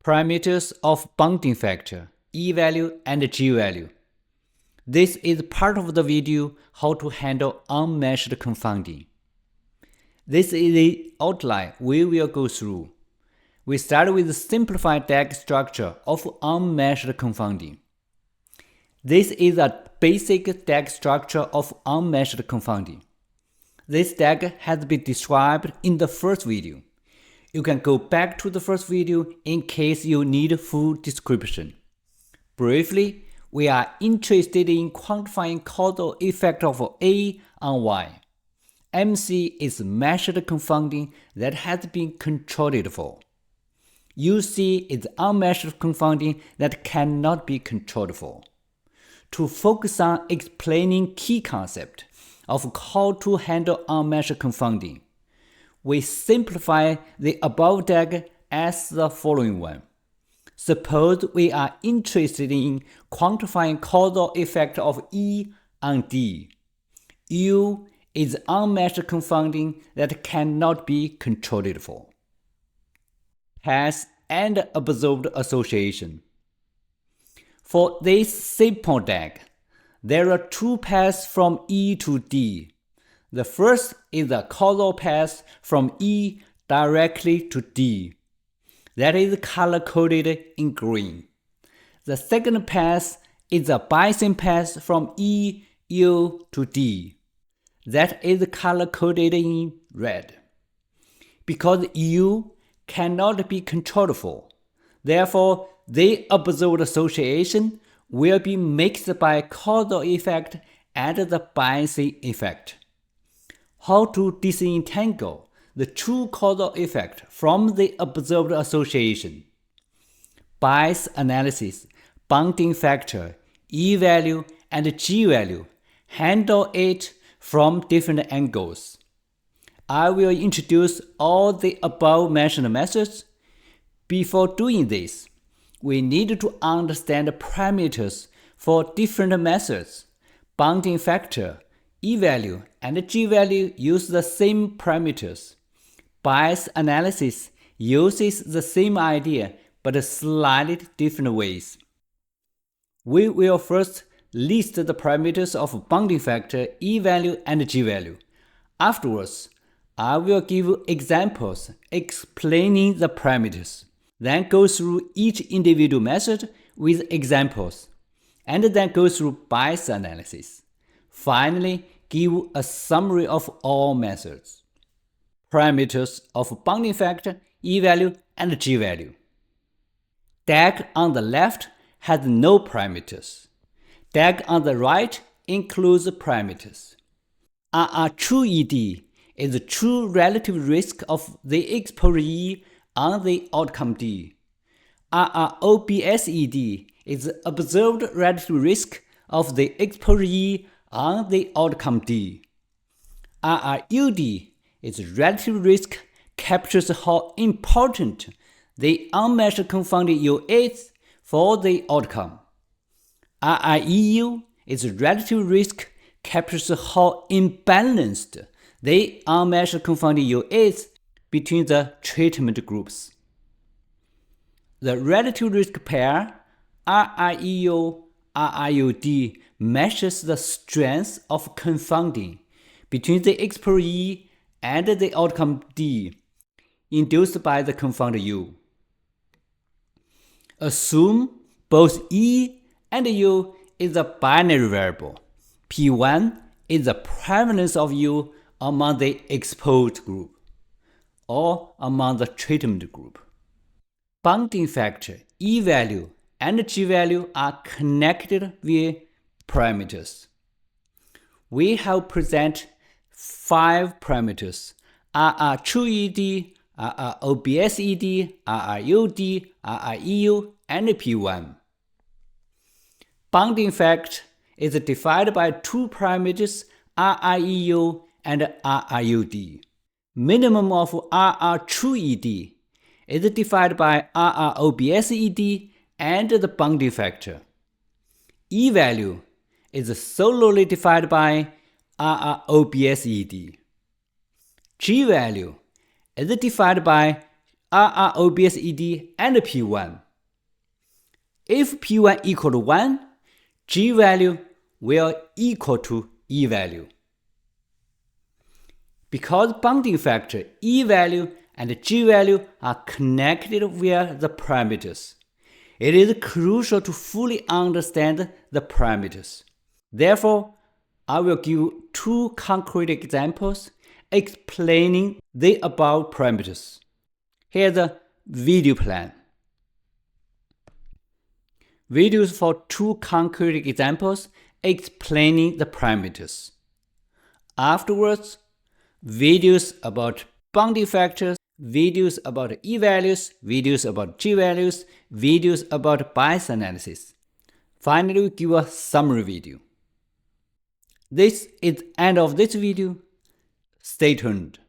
Parameters of bounding factor, E-value and G-value. This is part of the video how to handle unmeasured confounding. This is the outline we will go through. We start with the simplified DAG structure of unmeasured confounding. This is a basic DAG structure of unmeasured confounding. This DAG has been described in the first video. You can go back to the first video in case you need full description. Briefly, we are interested in quantifying causal effect of A on Y. MC is measured confounding that has been controlled for. UC is unmeasured confounding that cannot be controlled for. To focus on explaining key concept of how to handle unmeasured confounding, we simplify the above DAG as the following one. Suppose we are interested in quantifying causal effect of E on D. U is unmeasured confounding that cannot be controlled for. Path and observed association. For this simple DAG, there are two paths from E to D. The first is the causal path from E directly to D. That is color-coded in green. The second path is the Bayesian path from E, U to D. That is color-coded in red. Because U cannot be controlled for, therefore the observed association will be mixed by causal effect and the Bayesian effect. How to disentangle the true causal effect from the observed association. Bayes analysis, bounding factor, E-value, and G-value handle it from different angles. I will introduce all the above-mentioned methods. Before doing this, we need to understand the parameters for different methods. Bounding factor, E-value, and G-value use the same parameters. Bayes analysis uses the same idea but slightly different ways. We will first list the parameters of bounding factor, E-value, and G-value. Afterwards, I will give examples explaining the parameters, then go through each individual method with examples, and then go through Bayes analysis. Finally, give a summary of all methods. Parameters of bounding factor, E-value, and G-value. DAG on the left has no parameters. DAG on the right includes parameters. True ED is the true relative risk of the exposure E on the outcome D. OBSED is the observed relative risk of the exposure E on the outcome D. RUD its relative risk captures how important the unmeasured confounding U is for the outcome. RIEU its relative risk captures how imbalanced the unmeasured confounding U is between the treatment groups. The relative risk pair RIEU-RIUD measures the strength of confounding between the exposure E and the outcome D induced by the confound U. Assume both E and U is a binary variable. P1 is the prevalence of U among the exposed group or among the treatment group. Bounding factor, E-value, and G-value are connected via parameters. We have present 5 parameters: true ED, OBSED, RUD, RIEU, and P1. Bounding factor is defined by 2 parameters, RIEU and RIUD. Minimum of true ED is defined by OBSED and the bounding factor. E-value is solely defined by OBSED. G-value is defined by RROBSED, and P1. If P1 equal to 1, G value will equal to E value. Because bonding factor E value and G value are connected via the parameters, it is crucial to fully understand the parameters. Therefore, I will give two concrete examples explaining the above parameters. Here's a video plan. Videos for two concrete examples explaining the parameters. Afterwards, videos about bonding factors, videos about E values, videos about G values, videos about bias analysis. Finally, we give a summary video. This is the end of this video. Stay tuned.